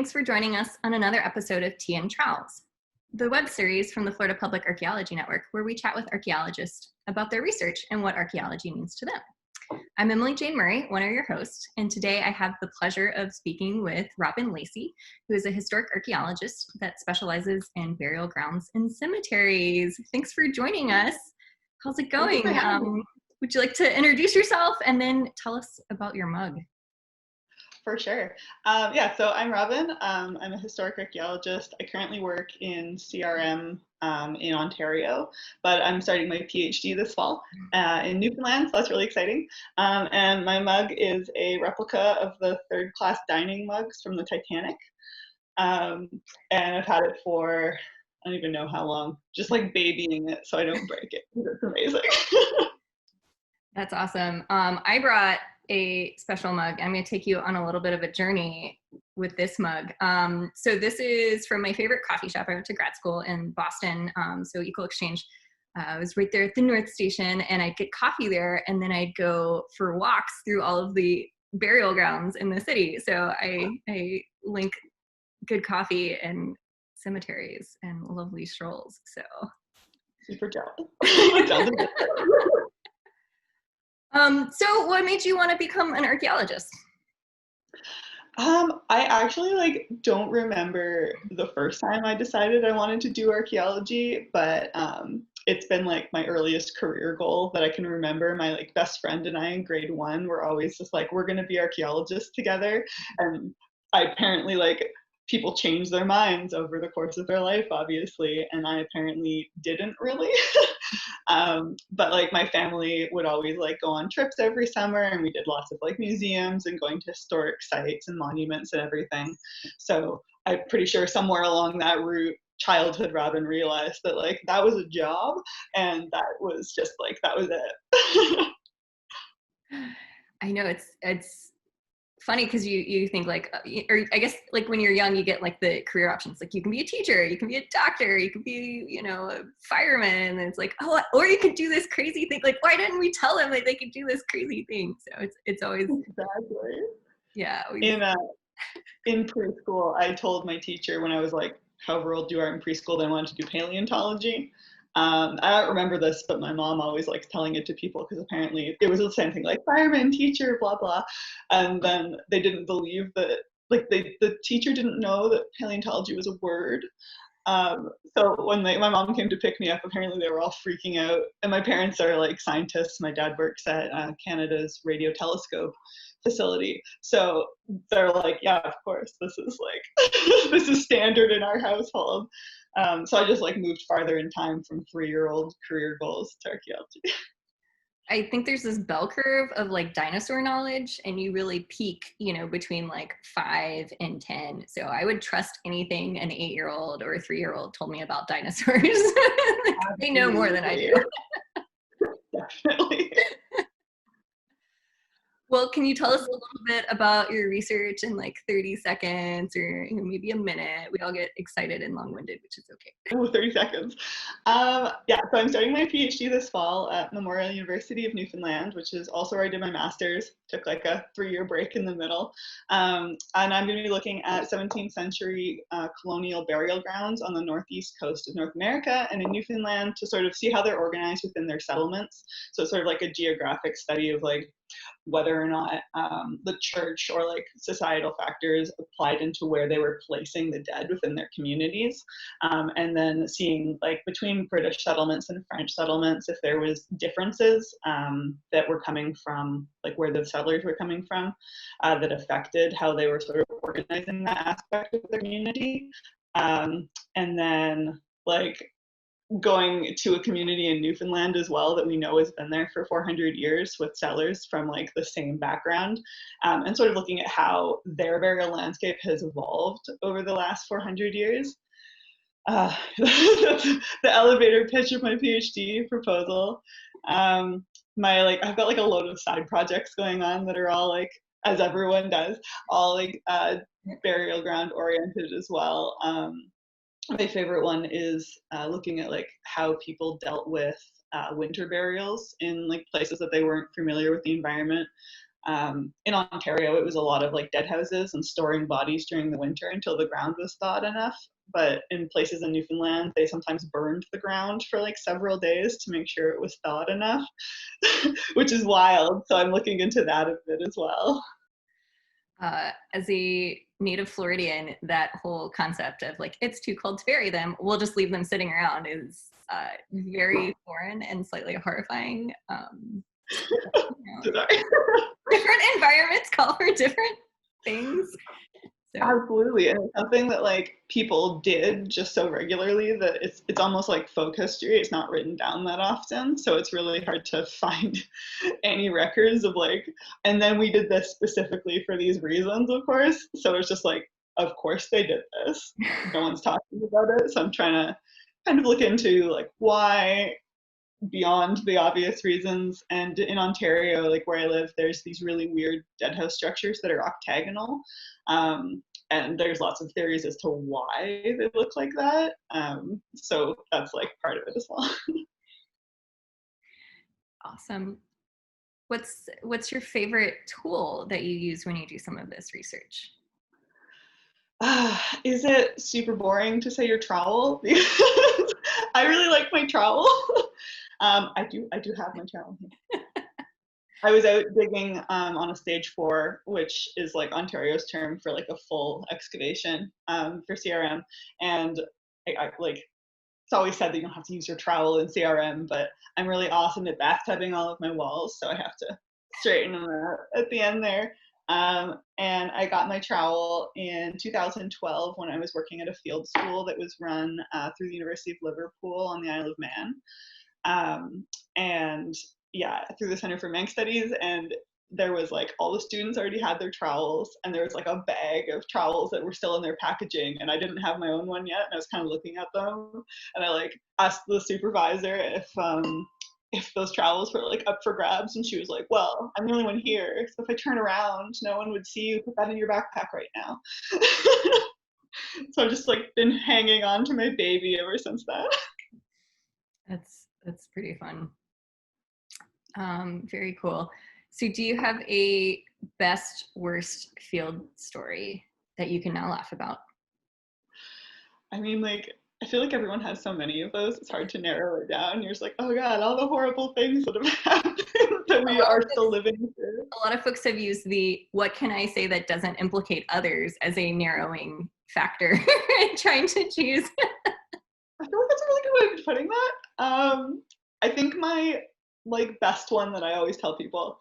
thanks for joining us on another episode of Tea and Trowels, the web series from the Florida Public Archaeology Network, where we chat with archaeologists about their research and what archaeology means to them. I'm Emily Jane Murray, one of your hosts, and today I have the pleasure of speaking with Robyn Lacy, who is a historic archaeologist that specializes in burial grounds and cemeteries. Thanks for joining us. How's it going? Would you like to introduce yourself and then tell us about your mug? For sure. So I'm Robyn. I'm a historic archaeologist. I currently work in CRM in Ontario, but I'm starting my PhD this fall in Newfoundland, so that's really exciting. And my mug is a replica of the third-class dining mugs from the Titanic. And I've had it for, I don't even know how long, just like babying it so I don't break it. It's amazing. That's awesome. I brought a special mug. I'm going to take you on a little bit of a journey with this mug. So this is from my favorite coffee shop. I went to grad school in Boston, so Equal Exchange. I was right there at the North Station, and I'd get coffee there, and then I'd go for walks through all of the burial grounds in the city. So I link good coffee and cemeteries and lovely strolls. So super jealous. So what made you want to become an archaeologist? I actually don't remember the first time I decided I wanted to do archaeology, but it's been like my earliest career goal that I can remember. My best friend and I in grade 1 were always just like, we're going to be archaeologists together. And I apparently people change their minds over the course of their life, obviously, and I apparently didn't really. But my family would always go on trips every summer, and we did lots of museums and going to historic sites and monuments and everything. So I'm pretty sure somewhere along that route, childhood Robyn realized that that was a job, and that was just that was it. I know it's funny because you think or I guess when you're young you get the career options, you can be a teacher, you can be a doctor, you can be a fireman, and it's or you could do this crazy thing. Why didn't we tell them they could do this crazy thing? So it's always exactly. Yeah. In preschool, I told my teacher when I was however old you are in preschool that I wanted to do paleontology. I don't remember this, but my mom always likes telling it to people because apparently it was the same thing, fireman, teacher, blah, blah. And then they didn't believe that, the teacher didn't know that paleontology was a word. So when my mom came to pick me up, apparently they were all freaking out. And my parents are scientists. My dad works at Canada's radio telescope facility. So they're yeah, of course, this is this is standard in our household. So I just moved farther in time from 3-year-old career goals to archaeology. I think there's this bell curve of dinosaur knowledge, and you really peak, between 5 and 10. So I would trust anything an 8-year-old or a 3-year-old told me about dinosaurs. They know more than I do. Definitely. Well, can you tell us a little bit about your research in 30 seconds or maybe a minute? We all get excited and long-winded, which is okay. Oh, 30 seconds. So I'm starting my PhD this fall at Memorial University of Newfoundland, which is also where I did my master's. Took a 3-year break in the middle. And I'm going to be looking at 17th century colonial burial grounds on the northeast coast of North America and in Newfoundland to sort of see how they're organized within their settlements. So it's sort of a geographic study of whether or not the church or societal factors applied into where they were placing the dead within their communities, and then seeing between British settlements and French settlements if there was differences that were coming from where the settlers were coming from that affected how they were sort of organizing that aspect of their community, and then going to a community in Newfoundland as well that we know has been there for 400 years with settlers from the same background, and sort of looking at how their burial landscape has evolved over the last 400 years. That's the elevator pitch of my PhD proposal. I've got a load of side projects going on that are all as everyone does, all burial ground oriented as well. My favorite one is looking at how people dealt with winter burials in places that they weren't familiar with the environment. In Ontario, it was a lot of like dead houses and storing bodies during the winter until the ground was thawed enough. But in places in Newfoundland, they sometimes burned the ground for like several days to make sure it was thawed enough, which is wild. So I'm looking into that a bit as well. As a native Floridian, that whole concept of like, it's too cold to bury them, we'll just leave them sitting around is very foreign and slightly horrifying. You know, different environments call for different things. So. Absolutely, and it's something that like people did just so regularly that it's almost like folk history. It's not written down that often, so it's really hard to find any records of like. And then we did this specifically for these reasons, of course. So it's just like, of course they did this. No one's talking about it, so I'm trying to kind of look into like why beyond the obvious reasons. And in Ontario, like where I live, there's these really weird dead house structures that are octagonal. And there's lots of theories as to why they look like that. So that's like part of it as well. Awesome. What's your favorite tool that you use when you do some of this research? Is it super boring to say your trowel? Because I really like my trowel. I do have my trowel. I was out digging on a stage 4, which is like Ontario's term for like a full excavation for CRM. And I like, it's always said that you don't have to use your trowel in CRM, but I'm really awesome at bathtubbing all of my walls, so I have to straighten them out at the end there. And I got my trowel in 2012 when I was working at a field school that was run through the University of Liverpool on the Isle of Man. And yeah, through the Center for Manx Studies, and there was like all the students already had their trowels, and there was like a bag of trowels that were still in their packaging, and I didn't have my own one yet, and I was kind of looking at them, and I like asked the supervisor if those trowels were like up for grabs, and she was like, well, I'm the only one here, so if I turn around no one would see you put that in your backpack right now. So I've just like been hanging on to my baby ever since then. That's pretty fun. Very cool. So do you have a best worst field story that you can now laugh about? I mean, like, I feel like everyone has so many of those. It's hard to narrow it down. You're just like, oh God, all the horrible things that have happened that we are still living through. A lot of folks have used the what can I say that doesn't implicate others as a narrowing factor in trying to choose. I feel like that's a really good way of putting that. I think my like best one that I always tell people.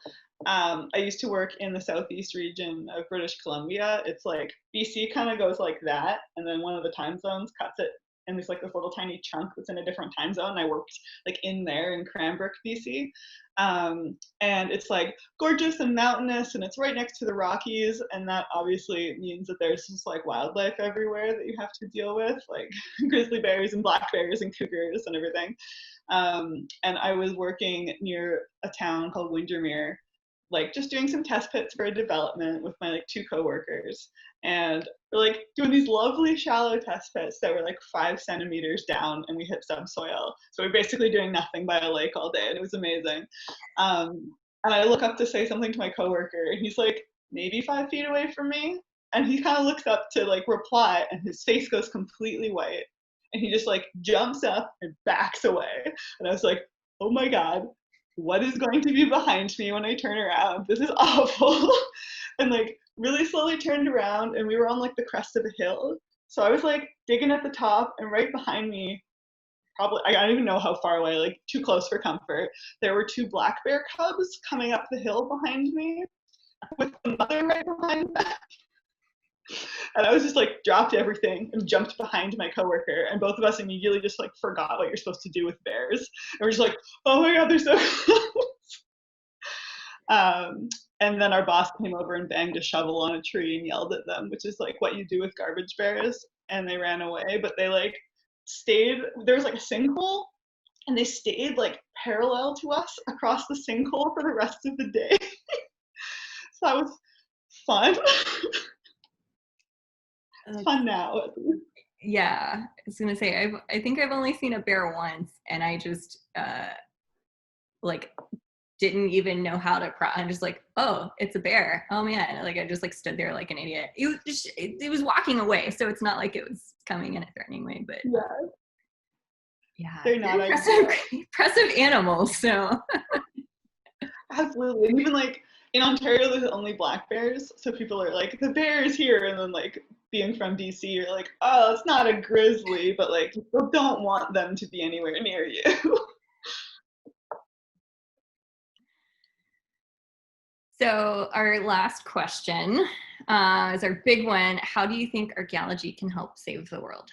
I used to work in the southeast region of British Columbia. It's like BC kind of goes like that, and then one of the time zones cuts it, and there's like this little tiny chunk that's in a different time zone. I worked like in there in Cranbrook, BC, and it's like gorgeous and mountainous, and it's right next to the Rockies, and that obviously means that there's just like wildlife everywhere that you have to deal with, like grizzly bears and black bears and cougars and everything. And I was working near a town called Windermere, like just doing some test pits for a development with my like 2 coworkers, and we're like doing these lovely shallow test pits that were like 5 centimeters down, and we hit subsoil, so we're basically doing nothing by a lake all day, and it was amazing. And I look up to say something to my coworker, and he's like maybe 5 feet away from me, and he kind of looks up to like reply, and his face goes completely white, and he just like jumps up and backs away, and I was like, oh my God, what is going to be behind me when I turn around? This is awful. And like really slowly turned around, and we were on like the crest of a hill. So I was like digging at the top, and right behind me, probably, I don't even know how far away, like too close for comfort, there were 2 black bear cubs coming up the hill behind me with the mother right behind them. And I was just like dropped everything and jumped behind my coworker, and both of us immediately just like forgot what you're supposed to do with bears. And we're just like, oh my God, they're so close. And then our boss came over and banged a shovel on a tree and yelled at them, which is like what you do with garbage bears. And they ran away, but they like stayed, there was like a sinkhole, and they stayed like parallel to us across the sinkhole for the rest of the day. So that was fun. Fun now. Yeah, I was gonna say I think I've only seen a bear once, and I just like didn't even know how to I'm just like, oh, it's a bear. Oh man. Like I just like stood there like an idiot. It was walking away. So it's not like it was coming in a threatening way, but yeah, they're not impressive animals. So absolutely. And even like in Ontario, there's only black bears. So people are like, the bear is here. And then like being from BC, you're like, oh, it's not a grizzly, but like you still don't want them to be anywhere near you. So our last question is our big one. How do you think archaeology can help save the world?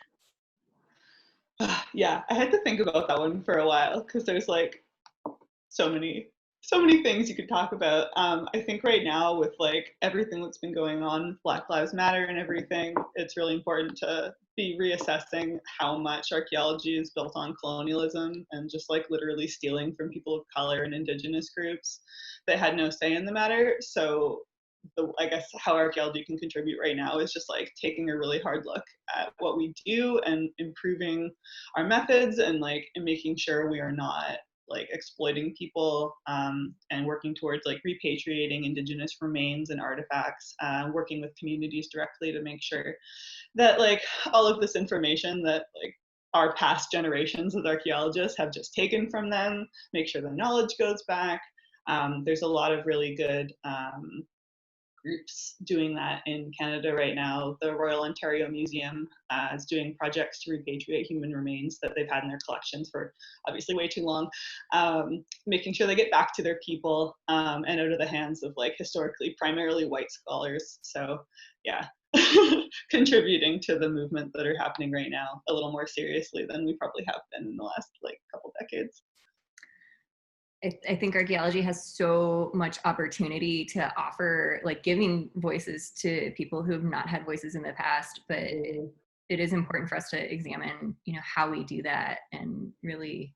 Yeah, I had to think about that one for a while because there's like so many things you could talk about. I think right now with like everything that's been going on with Black Lives Matter and everything, it's really important to be reassessing how much archaeology is built on colonialism and just like literally stealing from people of color and indigenous groups that had no say in the matter. So I guess how archaeology can contribute right now is just like taking a really hard look at what we do and improving our methods and like and making sure we are not like exploiting people, and working towards like repatriating indigenous remains and artifacts, working with communities directly to make sure that like all of this information that like our past generations as archaeologists have just taken from them, make sure the knowledge goes back. There's a lot of really good groups doing that in Canada right now. The Royal Ontario Museum is doing projects to repatriate human remains that they've had in their collections for obviously way too long, making sure they get back to their people, and out of the hands of like historically primarily white scholars. So yeah, contributing to the movement that are happening right now a little more seriously than we probably have been in the last like couple decades. I think archaeology has so much opportunity to offer, like giving voices to people who have not had voices in the past, but it is important for us to examine, how we do that and really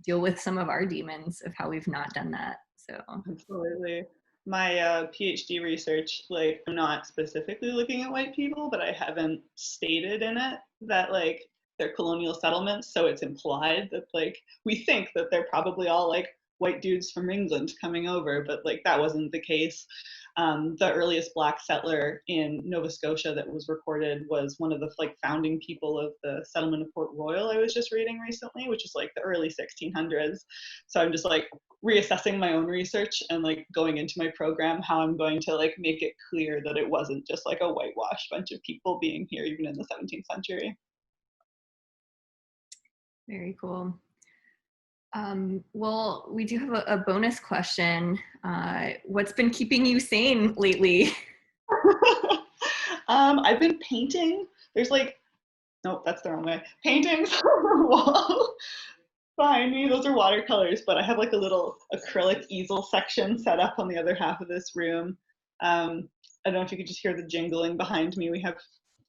deal with some of our demons of how we've not done that. So absolutely. My PhD research, like I'm not specifically looking at white people, but I haven't stated in it that like they're colonial settlements. So it's implied that like we think that they're probably all like white dudes from England coming over, but like that wasn't the case. The earliest black settler in Nova Scotia that was recorded was one of the like founding people of the settlement of Port Royal I was just reading recently, which is like the early 1600s. So I'm just like reassessing my own research and like going into my program how I'm going to like make it clear that it wasn't just like a whitewashed bunch of people being here even in the 17th century. Very cool. Well, we do have a bonus question. What's been keeping you sane lately? I've been painting. There's like, nope, that's the wrong way. Paintings on the wall behind me. Those are watercolors, but I have like a little acrylic easel section set up on the other half of this room. I don't know if you could just hear the jingling behind me. We have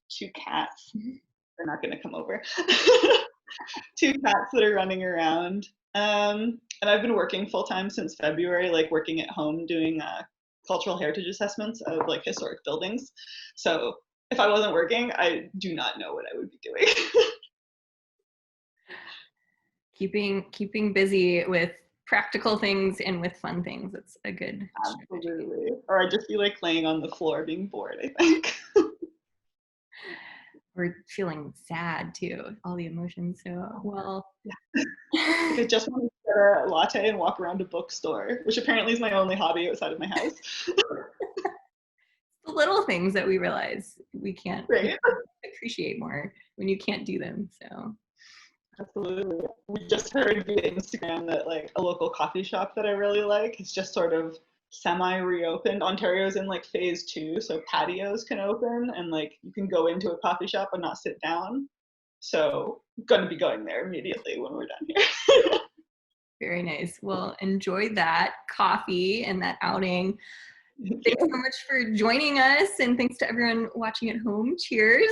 two cats. They're not going to come over. Two cats that are running around. And I've been working full time since February, like working at home doing cultural heritage assessments of like historic buildings. So if I wasn't working, I do not know what I would be doing. keeping busy with practical things and with fun things. It's a good Absolutely. Strategy. Or I'd just be like laying on the floor being bored, I think. Or feeling sad too, all the emotions. So, well. Yeah. I just want to get a latte and walk around a bookstore, which apparently is my only hobby outside of my house. The little things that we realize we can't appreciate more when you can't do them. So absolutely. We just heard via Instagram that like a local coffee shop that I really like is just sort of semi-reopened. Ontario's in like phase 2, so patios can open and like you can go into a coffee shop and not sit down. So I'm going to be going there immediately when we're done here. Very nice. Well, enjoy that coffee and that outing. Thanks so much for joining us, and thanks to everyone watching at home. Cheers.